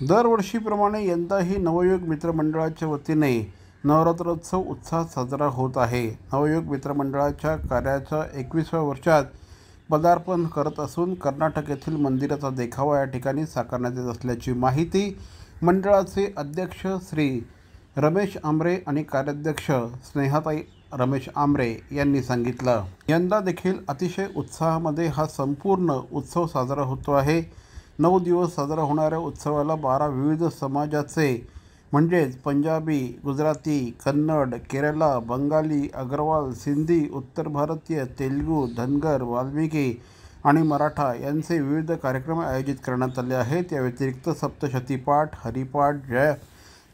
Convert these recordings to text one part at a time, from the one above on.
दरवर्षीप्रमाणे यंदाही नवयुग मित्रमंडळाच्या वतीने नवरात्रोत्सव उत्साहात साजरा होत आहे। नवयुग मित्रमंडळाच्या कार्याच्या 21व्या वर्षात पदार्पण करत असून कर्नाटक येथील मंदिराचा देखावा या ठिकाणी साकारण्यात येत असल्याची माहिती मंडळाचे अध्यक्ष श्री रमेश आमरे आणि कार्याध्यक्ष स्नेहाताई रमेश आमरे यांनी सांगितलं। यंदा देखील अतिशय उत्साहामध्ये हा संपूर्ण उत्सव साजरा होतो आहे। 9 दिवस साजरा होणाऱ्या उत्सवाला 12 विविध समाजाचे म्हणजेच पंजाबी, गुजराती, कन्नड, केरला, बंगाली, अग्रवाल, सिंधी, उत्तर भारतीय, तेलुगू, धनगर, वाल्मिकी आणि मराठा यांचे विविध कार्यक्रम आयोजित करण्यात आले आहेत। या व्यतिरिक्त सप्तशती पाठ, हरिपाठ,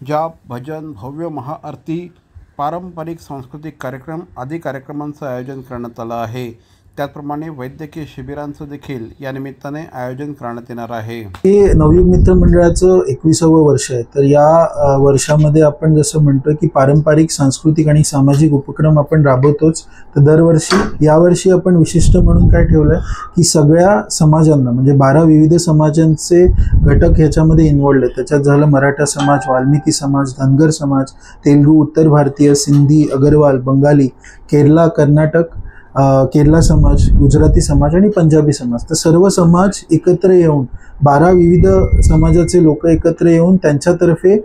जाप, भजन, भव्य महाआरती, पारंपरिक सांस्कृतिक कार्यक्रम आदी कार्यक्रमांचं आयोजन करण्यात आलं आहे। त्याचप्रमाणे वैद्यकीय शिबिरांचं देखील या निमित्ताने आयोजन करण्यात येणार आहे। हे नवयुग मित्र मंडळाचं 21वं वर्ष आहे। तर या वर्षामध्ये आपण जसं म्हणतोय की पारंपरिक, सांस्कृतिक आणि सामाजिक उपक्रम आपण राबवतोच। तर दरवर्षी यावर्षी आपण विशिष्ट म्हणून काय ठेवलंय की सगळ्या समाजांना म्हणजे 12 विविध समाजांचे घटक ह्याच्यामध्ये इन्व्हॉल्ड आहेत। त्याच्यात झालं मराठा समाज, वाल्मिकी समाज, धनगर समाज, तेलुगू, उत्तर भारतीय, सिंधी, अग्रवाल, बंगाली, केरला, कर्नाटक, केरला समाज, गुजराती समाज आणि पंजाबी समाज। तर सर्व समाज एकत्र येऊन 12 विविध समाजाचे लोक एकत्र येऊन त्यांच्यातर्फे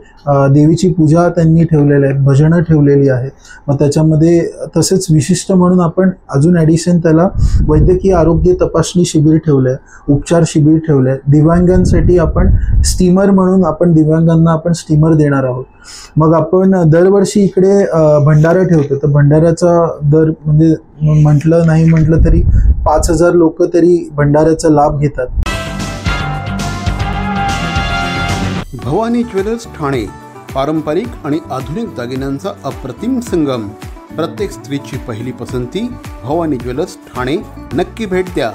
देवीची पूजा त्यांनी ठेवलेली आहे, भजनं ठेवलेली आहेत। मग त्याच्यामध्ये तसेच विशिष्ट म्हणून आपण अजून ॲडिशन त्याला वैद्यकीय आरोग्य तपासणी शिबिर ठेवलं आहे, उपचार शिबिर ठेवलं आहे। दिव्यांगांसाठी आपण स्टीमर म्हणून आपण दिव्यांगांना आपण स्टीमर देणार आहोत। मग आपण दरवर्षी इकडे भंडारा ठेवतो। तर भंडाऱ्याचा दर म्हणजे म्हटलं नाही म्हटलं तरी 5000 लोक तरी भंडाऱ्याचा लाभ घेतात। भवानी ज्वेलर्स ठाणे, पारंपरिक आणि आधुनिक दागिन्यांचा अप्रतिम संगम। प्रत्येक स्त्रीची पहिली पसंती भवानी ज्वेलर्स ठाणे। नक्की भेट द्या।